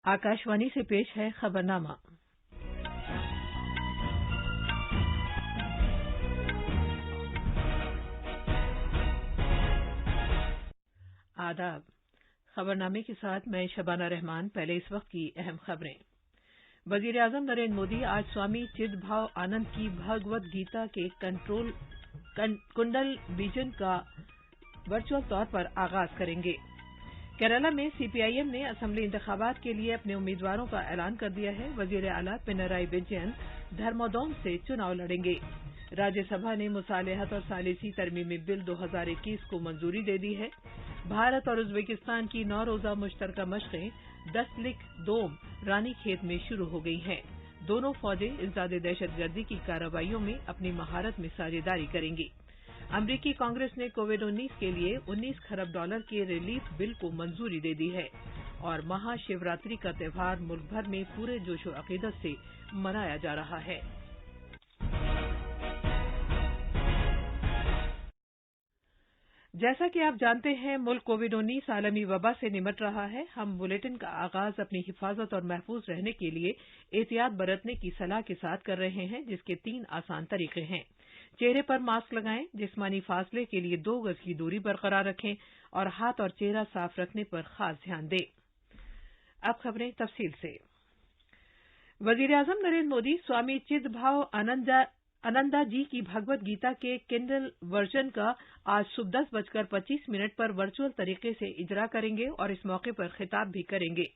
आकाशवाणी से पेश है खबरनामा। आदाब। खबरनामे के साथ मैं शबाना रहमान। पहले इस वक्त की अहम खबरें। वजीर आजम नरेंद्र मोदी आज स्वामी चिदभाव आनंद की भगवद गीता के कुंडल विजन का वर्चुअल तौर पर आगाज करेंगे। केरला में सीपीआईएम ने असेंबली इंतखाबात के लिए अपने उम्मीदवारों का ऐलान कर दिया है। वजीर आला पिनराई विजयन धर्मोदोम से चुनाव लड़ेंगे। राज्यसभा ने मुसालिहत और सालिसी तरमीमी बिल 2021 को मंजूरी दे दी है। भारत और उज्बेकिस्तान की 9 रोजा मुश्तरका मशक़ें दस्तलिक दोम रानीखेत में शुरू हो गई हैं। दोनों फौजें इंसदाद दहशतगर्दी की कार्रवाइयों में अपनी महारत में साझेदारी करेंगी। अमरीकी कांग्रेस ने कोविड-19 के लिए $19 खरब के रिलीफ बिल को मंजूरी दे दी है और महाशिवरात्रि का त्यौहार मुल्क भर में पूरे जोशो अकीदत से मनाया जा रहा है। जैसा कि आप जानते हैं, मुल्क कोविड-19 आलमी वबा से निमट रहा है। हम बुलेटिन का आगाज अपनी हिफाजत और महफूज रहने के लिए एहतियात बरतने की सलाह के साथ कर रहे हैं, जिसके 3 आसान तरीके हैं। चेहरे पर मास्क लगाएं, जिस्मानी फासले के लिए 2 गज की दूरी बरकरार रखें और हाथ और चेहरा साफ रखने पर खास ध्यान दें। अब खबरें तफसील से। वजीर आजम नरेंद्र मोदी स्वामी चिदभाव आनंदा जी की भगवद गीता के किंडल वर्जन का आज सुबह 10:25 पर वर्चुअल तरीके से इजरा करेंगे और इस मौके पर खिताब भी करेंगे।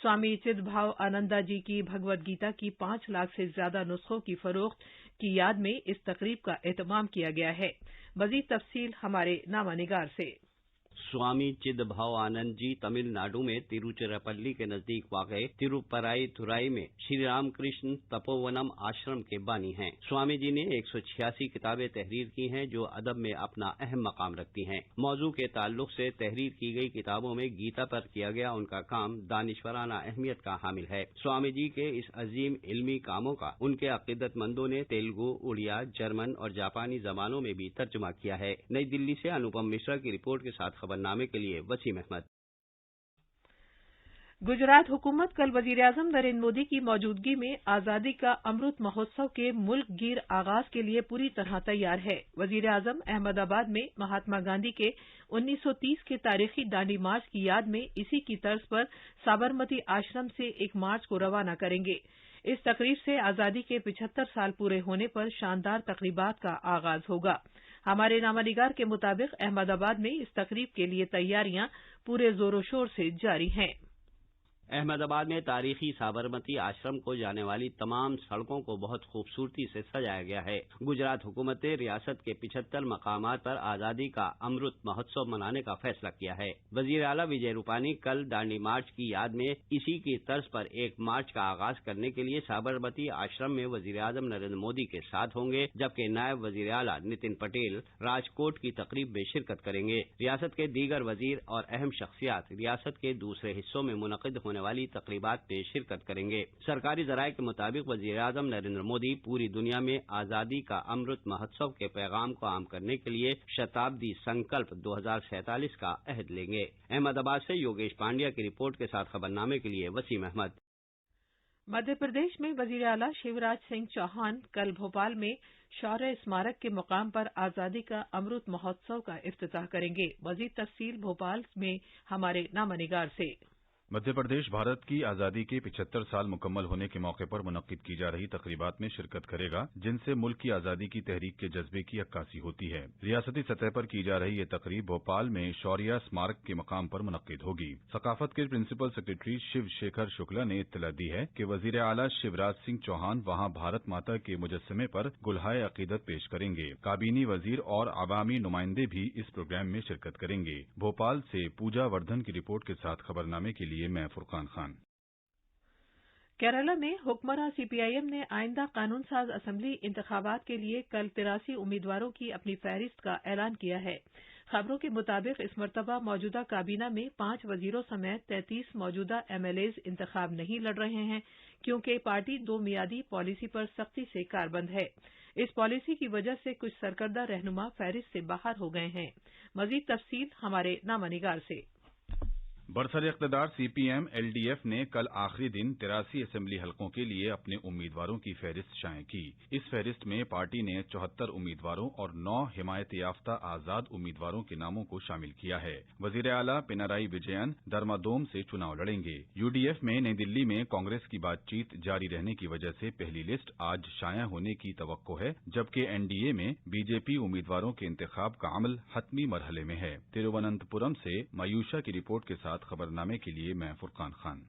स्वामी चिदभाव आनंदा जी की भगवद गीता की 5 लाख से ज्यादा नुस्खों की फरोख्त की याद में इस तकरीब का एहतमाम किया गया है। मजीद तफसील हमारे नामानिगार से। स्वामी चिदभाव आनंद जी तमिलनाडु में तिरुचिरापल्ली के नजदीक वाक़े तिरुपराईथुराई में श्री रामकृष्ण तपोवनम आश्रम के बानी हैं। स्वामी जी ने 186 किताबें तहरीर की हैं, जो अदब में अपना अहम मकाम रखती हैं। मौजू के ताल्लुक से तहरीर की गई किताबों में गीता पर किया गया उनका काम दानिशवराना अहमियत का हामिल है। स्वामी जी के इस अजीम इल्मी कामों का उनके अकीदतमंदों ने तेलुगु, उड़िया, जर्मन और जापानी जबानों में भी तर्जुमा किया है। नई दिल्ली से अनुपम मिश्रा की रिपोर्ट के साथ खबरनामे के लिए वसीम अहमद। गुजरात हुकूमत कल वजीर आजम नरेंद्र मोदी की मौजूदगी में आजादी का अमृत महोत्सव के मुल्क गिर आगाज के लिए पूरी तरह तैयार है। वजीर आजम अहमदाबाद में महात्मा गांधी के 1930 के तारीखी दांडी मार्च की याद में इसी की तर्ज पर साबरमती आश्रम से एक मार्च को रवाना करेंगे। इस तकरीब से आजादी के 75 साल पूरे होने पर शानदार तकरीबात का आगाज होगा। हमारे नामानिगार के मुताबिक अहमदाबाद में इस तकरीब के लिए तैयारियां पूरे जोरों शोर से जारी हैं। अहमदाबाद में तारीखी साबरमती आश्रम को जाने वाली तमाम सड़कों को बहुत खूबसूरती से सजाया गया है। गुजरात हुकूमत ने रियासत के 75 मकामात पर आजादी का अमृत महोत्सव मनाने का फैसला किया है। वजीर आला विजय रूपानी कल दांडी मार्च की याद में इसी की तर्ज पर एक मार्च का आगाज करने के लिए साबरमती आश्रम में वजीर आजम नरेंद्र मोदी के साथ होंगे, जबकि नायब वजीर आला नितिन पटेल राजकोट की तकरीब में शिरकत करेंगे। रियासत के दीगर वजीर और अहम शख्सियात रियासत के दूसरे हिस्सों में मुनक़िद होने वाली तकरीबात में शिरकत करेंगे। सरकारी ज़राए के मुताबिक वज़ीर आज़म नरेंद्र मोदी पूरी दुनिया में आज़ादी का अमृत महोत्सव के पैगाम को आम करने के लिए शताब्दी संकल्प 2047 का अहद लेंगे। अहमदाबाद से योगेश पांड्या की रिपोर्ट के साथ खबरनामे के लिए वसीम अहमद। मध्य प्रदेश में वजीर आला शिवराज सिंह चौहान कल भोपाल में शौर्य स्मारक के मुकाम पर आजादी का अमृत महोत्सव का इफ्तिताह करेंगे। मजीद तफसील भोपाल में हमारे नामानिगार से। मध्य प्रदेश भारत की आजादी के 75 साल मुकम्मल होने के मौके पर मुनक्किद की जा रही तकरीबात में शिरकत करेगा, जिनसे मुल्क की आजादी की तहरीक के जज्बे की अक्कासी होती है। रियासती सतह पर की जा रही ये तकरीब भोपाल में शौर्य स्मारक के मकाम पर मुनक्किद होगी। सकाफत के प्रिंसिपल सेक्रेटरी शिव शेखर शुक्ला ने इत्तला दी है कि वजीर आला शिवराज सिंह चौहान वहां भारत माता के मुजस्समे पर गुलहाए अकीदत पेश करेंगे। काबीनी वजीर और अवामी नुमाइंदे भी इस प्रोग्राम में शिरकत करेंगे। भोपाल से पूजा वर्धन की रिपोर्ट के साथ खबरनामे के लिए मैं फुरकान खान। केरला में हुक्मरान सीपीआईएम ने आइंदा कानून साज असेंबली इंतखाबात के लिए कल 83 उम्मीदवारों की अपनी फहरिस्त का ऐलान किया है। खबरों के मुताबिक इस मरतबा मौजूदा काबीना में 5 वजीरों समेत 33 मौजूदा एमएलएज इंतखाब नहीं लड़ रहे हैं, क्योंकि पार्टी 2 मियादी पॉलिसी पर सख्ती से कारबंद है। इस पॉलिसी की वजह से कुछ सरकर्दा रहनुमा फहरिस्त से बाहर हो गए हैं। मजीद तफसील हमारे नामानिगार से। برسر اقتدار C P M L D F نے کل آخری دن 83 اسمبلی حلقوں کے لیے اپنے امیدواروں کی فہرست شائع کی۔ اس فہرست میں پارٹی نے 74 امیدواروں اور 9 حمایت یافتہ آزاد امیدواروں کے ناموں کو شامل کیا ہے۔ وزیر اعلیٰ پنارائی وجین درمادوم سے چناؤ لڑیں گے۔ یو ڈی ایف میں نئی دلی میں کانگریس کی بات چیت جاری رہنے کی وجہ سے پہلی لسٹ آج شائع ہونے کی توقع ہے، جبکہ این ڈی اے میں بی جے پی امیدواروں کے انتخاب کا عمل حتمی مرحلے میں ہے۔ ترووننتپورم سے معیوشہ کی رپورٹ کے ساتھ خبرنامے کے لیے میں فرقان خان۔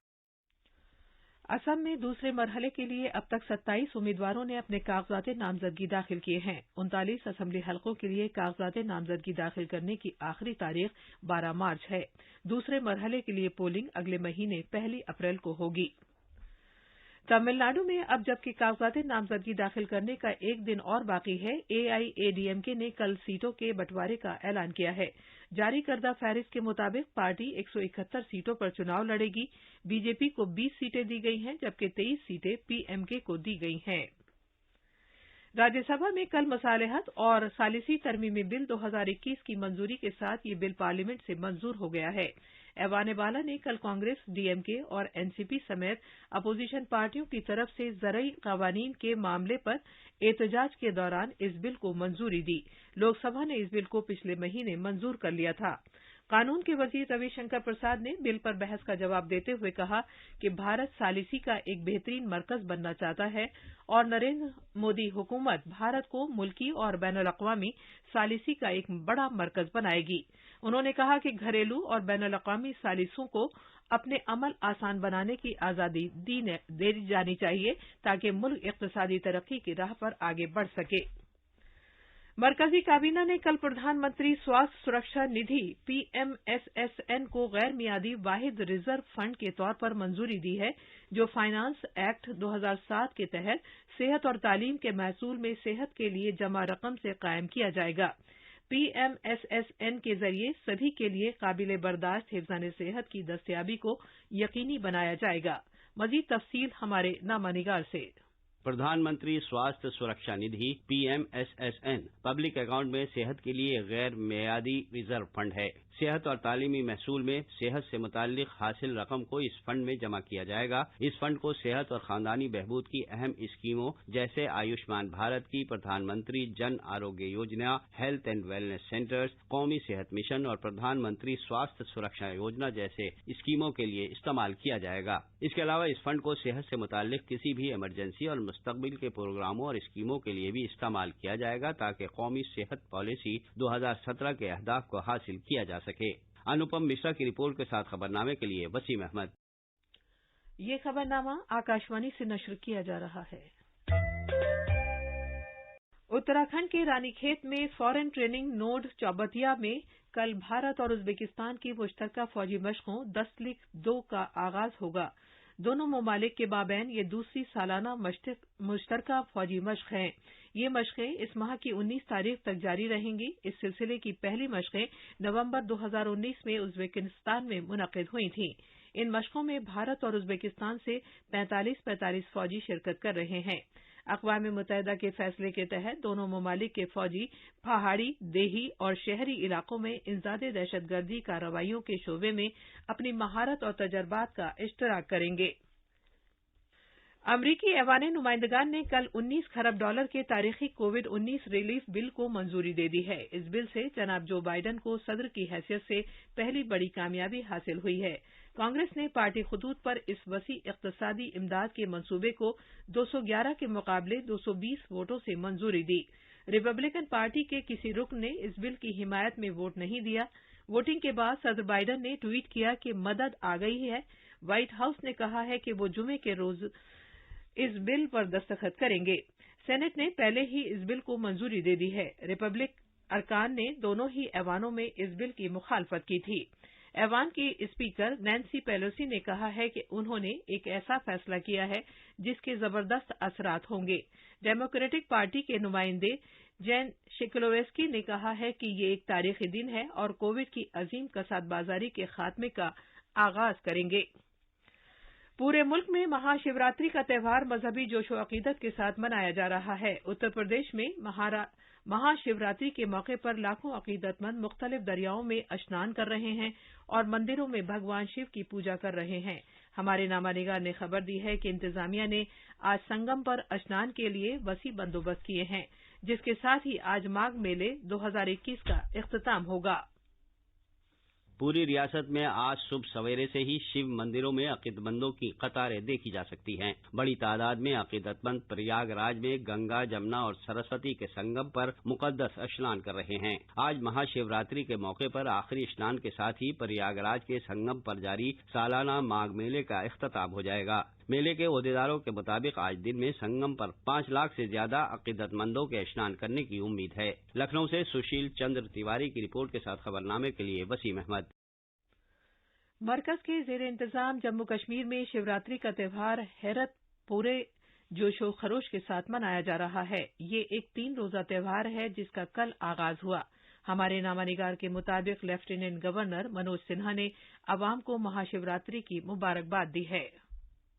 اسم میں دوسرے مرحلے کے لیے اب تک 27 امیدواروں نے اپنے کاغذات نامزدگی داخل کیے ہیں۔ 39 اسمبلی حلقوں کے لیے کاغذات نامزدگی داخل کرنے کی آخری تاریخ 12 مارچ ہے۔ دوسرے مرحلے کے لیے پولنگ اگلے مہینے 1 اپریل کو ہوگی۔ تمل ناڈو میں اب جبکہ کاغذات نامزدگی داخل کرنے کا ایک دن اور باقی ہے، اے آئی اے ڈی ایم کے نے کل سیٹوں کے بٹوارے کا اعلان کیا ہے۔ جاری کردہ فہرست کے مطابق پارٹی 171 سیٹوں پر چناؤ لڑے گی۔ بی جے پی کو 20 سیٹیں دی گئی ہیں، جبکہ 23 سیٹیں پی ایم کے کو دی گئی ہیں۔ راجیہ سبھا میں کل مصالحت اور ثالثی ترمیمی بل 2021 کی منظوری کے ساتھ یہ بل پارلیمنٹ سے منظور ہو گیا ہے۔ ایوان بالا نے کل کانگریس، ڈی ایم کے اور این سی پی سمیت اپوزیشن پارٹیوں کی طرف سے زرعی قوانین کے معاملے پر احتجاج کے دوران اس بل کو منظوری دی۔ لوک سبھا نے اس بل کو پچھلے مہینے منظور کر لیا تھا۔ قانون کے وزیر روی شنکر پرساد نے بل پر بحث کا جواب دیتے ہوئے کہا کہ بھارت ثالثی کا ایک بہترین مرکز بننا چاہتا ہے اور نریندر مودی حکومت بھارت کو ملکی اور بین الاقوامی ثالثی کا ایک بڑا مرکز بنائے گی۔ انہوں نے کہا کہ گھریلو اور بین الاقوامی ثالثوں کو اپنے عمل آسان بنانے کی آزادی دی جانی چاہیے تاکہ ملک اقتصادی ترقی کی راہ پر آگے بڑھ سکے۔ مرکزی کابینہ نے کل Pradhan Mantri Swasthya Suraksha Nidhi P M S S N کو غیر میعادی واحد ریزرو فنڈ کے طور پر منظوری دی ہے، جو فائنانس ایکٹ 2007 کے تحت صحت اور تعلیم کے محصول میں صحت کے لیے جمع رقم سے قائم کیا جائے گا۔ P M S S N کے ذریعے سبھی کے لیے قابل برداشت حفظان صحت کی دستیابی کو یقینی بنایا جائے گا۔ مزید تفصیل ہمارے نامہ نگار سے۔ Pradhan Mantri Swasthya Suraksha Nidhi P M S S N public account میں صحت کے لیے غیر میعادی ریزرو فنڈ ہے۔ صحت اور تعلیمی محصول میں صحت سے متعلق حاصل رقم کو اس فنڈ میں جمع کیا جائے گا۔ اس فنڈ کو صحت اور خاندانی بہبود کی اہم اسکیموں جیسے آیوشمان بھارت کی Pradhan Mantri Jan Arogya Yojana, health and wellness centres, قومی صحت مشن اور پردھان منتری سواستھ سرکشا یوجنا جیسے اسکیموں کے لیے استعمال کیا جائے گا۔ اس کے علاوہ اس فنڈ کو صحت سے متعلق کسی بھی ایمرجنسی اور مستقبل کے پروگراموں اور اسکیموں کے لیے بھی استعمال کیا جائے گا تاکہ قومی صحت پالیسی 2017 کے اہداف کو حاصل کیا جا سکے۔ انوپم مشرا کی رپورٹ کے ساتھ خبرنامے کے لیے وسیم احمد۔ یہ خبرنامہ آکاشوانی سے نشر کیا جا رہا ہے۔ اتراکھنڈ کے رانی کھیت میں فورن ٹریننگ نوڈ چوبتیا میں کل بھارت اور ازبکستان کی مشترکہ فوجی مشقوں 10-2 کا آغاز ہوگا۔ دونوں ممالک کے مابین یہ دوسری سالانہ مشترکہ فوجی مشق ہیں۔ یہ مشقیں اس ماہ کی 19 تاریخ تک جاری رہیں گی۔ اس سلسلے کی پہلی مشقیں نومبر 2019 میں ازبکستان میں منعقد ہوئی تھیں۔ ان مشقوں میں بھارت اور ازبکستان سے 45 فوجی شرکت کر رہے ہیں۔ اقوام متحدہ کے فیصلے کے تحت دونوں ممالک کے فوجی پہاڑی، دیہی اور شہری علاقوں میں انسداد دہشت گردی کارروائیوں کے شعبے میں اپنی مہارت اور تجربات کا اشتراک کریں گے۔ امریکی ایوان نمائندگان نے کل $19 کھرب کے تاریخی کووڈ-19 ریلیف بل کو منظوری دے دی ہے۔ اس بل سے جناب جو بائیڈن کو صدر کی حیثیت سے پہلی بڑی کامیابی حاصل ہوئی ہے۔ کانگریس نے پارٹی خطوط پر اس وسیع اقتصادی امداد کے منصوبے کو 211 کے مقابلے 220 ووٹوں سے منظوری دی۔ ریپبلکن پارٹی کے کسی رکن نے اس بل کی حمایت میں ووٹ نہیں دیا۔ ووٹنگ کے بعد صدر بائیڈن نے ٹویٹ کیا کہ مدد آ گئی ہے۔ وائٹ ہاؤس نے کہا ہے کہ وہ جمعے کے روز اس بل پر دستخط کریں گے۔ سینٹ نے پہلے ہی اس بل کو منظوری دے دی ہے۔ ریپبلک ارکان نے دونوں ہی ایوانوں میں اس بل کی مخالفت کی تھی۔ ایوان کی اسپیکر نینسی پیلوسی نے کہا ہے کہ انہوں نے ایک ایسا فیصلہ کیا ہے جس کے زبردست اثرات ہوں گے۔ ڈیموکریٹک پارٹی کے نمائندے جین شکلویسکی نے کہا ہے کہ یہ ایک تاریخی دن ہے اور کووڈ کی عظیم کساد بازاری کے خاتمے کا آغاز کریں گے۔ पूरे मुल्क में महाशिवरात्रि का त्यौहार मजहबी जोश व अकीदत के साथ मनाया जा रहा है। उत्तर प्रदेश में महाशिवरात्रि के मौके पर लाखों अकीदतमंद मुख्तलिफ दरियाओं में स्नान कर रहे हैं और मंदिरों में भगवान शिव की पूजा कर रहे हैं। हमारे नामानिगार ने खबर दी है कि इंतजामिया ने आज संगम पर स्नान के लिए वसी बंदोबस्त किए हैं, जिसके साथ ही आज माघ मेले 2021 का इख्तिताम होगा। पूरी रियासत में आज सुबह सवेरे से ही शिव मंदिरों में अकीदतमंदों की कतारें देखी जा सकती हैं। बड़ी तादाद में अकीदतमंद प्रयागराज में गंगा, जमुना और सरस्वती के संगम पर मुकद्दस स्नान कर रहे हैं। आज महाशिवरात्रि के मौके पर आखिरी स्नान के साथ ही प्रयागराज के संगम पर जारी सालाना माघ मेले का इख्तिताम हो जाएगा। मेले के ओहदेदारों के मुताबिक आज दिन में संगम पर 5 लाख से ज्यादा अकीदतमंदों के स्नान करने की उम्मीद है। लखनऊ से सुशील चंद्र तिवारी की रिपोर्ट के साथ खबरनामे के लिए वसीम अहमद। मरकज के जेर इंतजाम जम्मू कश्मीर में शिवरात्रि का त्यौहार हैरत पूरे जोशो खरोश के साथ मनाया जा रहा है। ये एक 3 रोजा त्यौहार है जिसका कल आगाज हुआ। हमारे नामानिगार के मुताबिक लेफ्टिनेंट गवर्नर मनोज सिन्हा ने अवाम को महाशिवरात्रि की मुबारकबाद दी है।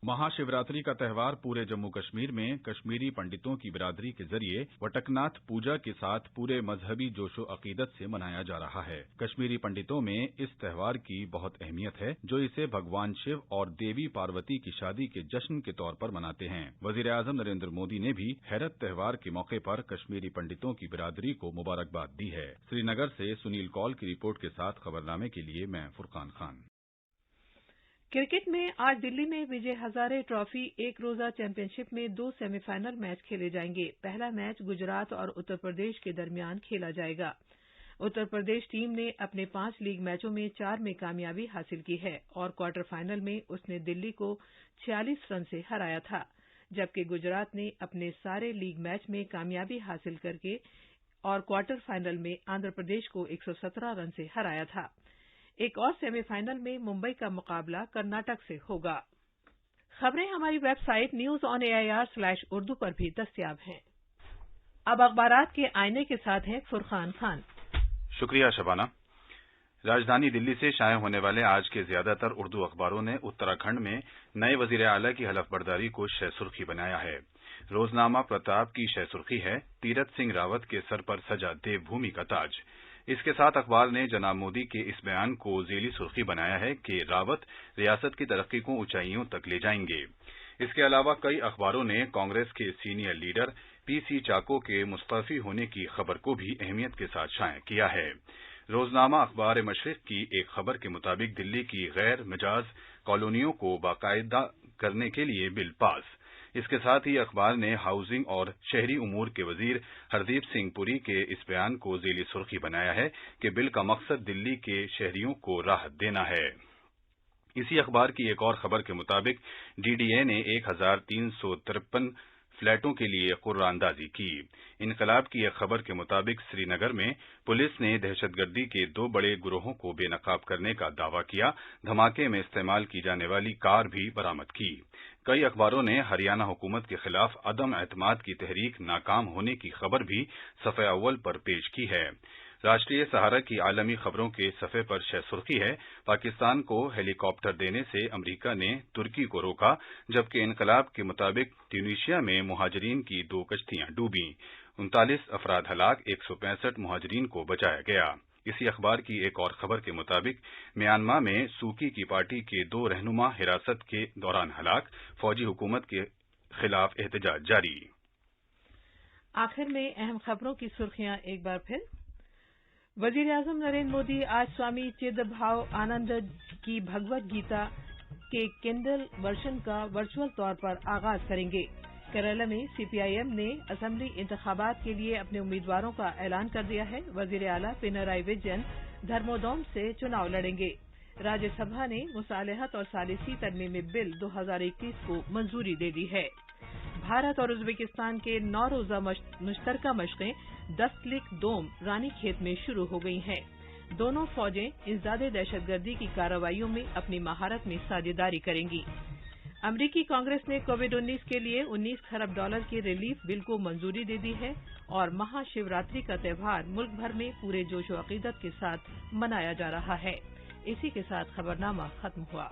महाशिवरात्रि का त्यौहार पूरे जम्मू कश्मीर में कश्मीरी पंडितों की बिरादरी के जरिए वटकनाथ पूजा के साथ पूरे मजहबी जोशो अकीदत से मनाया जा रहा है। कश्मीरी पंडितों में इस त्यौहार की बहुत अहमियत है, जो इसे भगवान शिव और देवी पार्वती की शादी के जश्न के तौर पर मनाते हैं। वजीर-ए-आजम नरेंद्र मोदी ने भी हैरत त्यौहार के मौके पर कश्मीरी पंडितों की बिरादरी को मुबारकबाद दी है। श्रीनगर से सुनील कौल की रिपोर्ट के साथ खबरनामे के लिए मैं फुरकान खान। क्रिकेट में आज दिल्ली में विजय हजारे ट्रॉफी एक रोजा चैंपियनशिप में 2 सेमीफाइनल मैच खेले जाएंगे। पहला मैच गुजरात और उत्तर प्रदेश के दरमियान खेला जाएगा। उत्तर प्रदेश टीम ने अपने 5 लीग मैचों में 4 में कामयाबी हासिल की है और क्वार्टर फाइनल में उसने दिल्ली को 46 रन से हराया था, जबकि गुजरात ने अपने सारे लीग मैच में कामयाबी हासिल करके और क्वार्टर फाइनल में आंध्र प्रदेश को 117 रन से हराया था। एक और सेमीफाइनल में मुंबई का मुकाबला कर्नाटक से होगा। खबरें हमारी वेबसाइट newsonair/urdu पर भी दस्तयाब हैं। अब अखबारात के आईने के साथ हैं फुरकान खान। शुक्रिया शबाना। राजधानी दिल्ली से शाये होने वाले आज के ज्यादातर उर्दू अखबारों ने उत्तराखंड में नए वजीर आला की हलफबरदारी को शह सुर्खी बनाया है। रोजनामा प्रताप की शह सुर्खी है, तीरथ सिंह रावत के सर पर सजा देवभूमि का ताज। इसके साथ अखबार ने जनाब मोदी के इस बयान को जेली सुर्खी बनाया है कि रावत रियासत की तरक्की को ऊंचाइयों तक ले जाएंगे। इसके अलावा कई अखबारों ने कांग्रेस के सीनियर लीडर पीसी चाको के मुस्तफी होने की खबर को भी अहमियत के साथ शाया किया है। रोजनामा अखबार मशरिक की एक खबर के मुताबिक दिल्ली की गैर मिजाज कॉलोनियों को बाकायदा करने के लिए बिल पास। इसके साथ ही अखबार ने हाउसिंग और शहरी उमूर के वजीर हरदीप सिंह पुरी के इस बयान को जेली सुर्खी बनाया है कि बिल का मकसद दिल्ली के शहरियों को राहत देना है। इसी अखबार की एक और खबर के मुताबिक डीडीए ने 1353 फ्लैटों के लिए कुर्रानंदाजी की। इनकलाब की एक खबर के मुताबिक श्रीनगर में पुलिस ने दहशतगर्दी के 2 बड़े गिरोहों को बेनकाब करने का दावा किया। धमाके में इस्तेमाल की जाने वाली कार भी बरामद की। कई अखबारों ने हरियाणा हुकूमत के खिलाफ अदम एतमाद की तहरीक नाकाम होने की खबर भी सफ़े अव्वल पर पेश की है। राष्ट्रीय सहारा की आलमी खबरों के सफ़े पर शह सुर्खी है, पाकिस्तान को हेलीकॉप्टर देने से अमरीका ने तुर्की को रोका, जबकि इनकलाब के मुताबिक ट्यूनीशिया में मुहाजिरीन की 2 कश्तियां डूबी, 39 अफराद हलाक, 165 मुहाजिरीन को बचाया गया। इसी अखबार की एक और खबर के मुताबिक म्यांमार में सूकी की पार्टी के 2 रहनुमा हिरासत के दौरान हलाक, फौजी हुकूमत के खिलाफ एहतजाज जारी। आखिर में अहम खबरों की सुर्खियां एक बार फिर। वजीर-ए-आजम नरेंद्र मोदी आज स्वामी चिदभाव आनंद की भगवद गीता के किंडल वर्जन का वर्चुअल तौर पर आगाज करेंगे। केरला में सीपीआईएम ने असेंबली इंतखाबात के लिए अपने उम्मीदवारों का ऐलान कर दिया है। वजीर आला पिनराई विजयन धर्मोदम से चुनाव लड़ेंगे। राज्यसभा ने मुसालहत और सालिसी तरमीमी बिल 2021 को मंजूरी दे दी है। भारत और उज्बेकिस्तान के 9 रोजा मुश्तरका मशक़ें दस्तलिक दोम रानीखेत में शुरू हो गई हैं। दोनों फौजें इंसदादे दहशतगर्दी की कार्रवाइयों में अपनी महारत में साझेदारी करेंगी। अमरीकी कांग्रेस ने कोविड-19 के लिए $19 खरब के रिलीफ बिल को मंजूरी दे दी है और महाशिवरात्रि का त्यौहार मुल्क भर में पूरे जोश व अकीदत के साथ मनाया जा रहा है। इसी के साथ खबरनामा खत्म हुआ।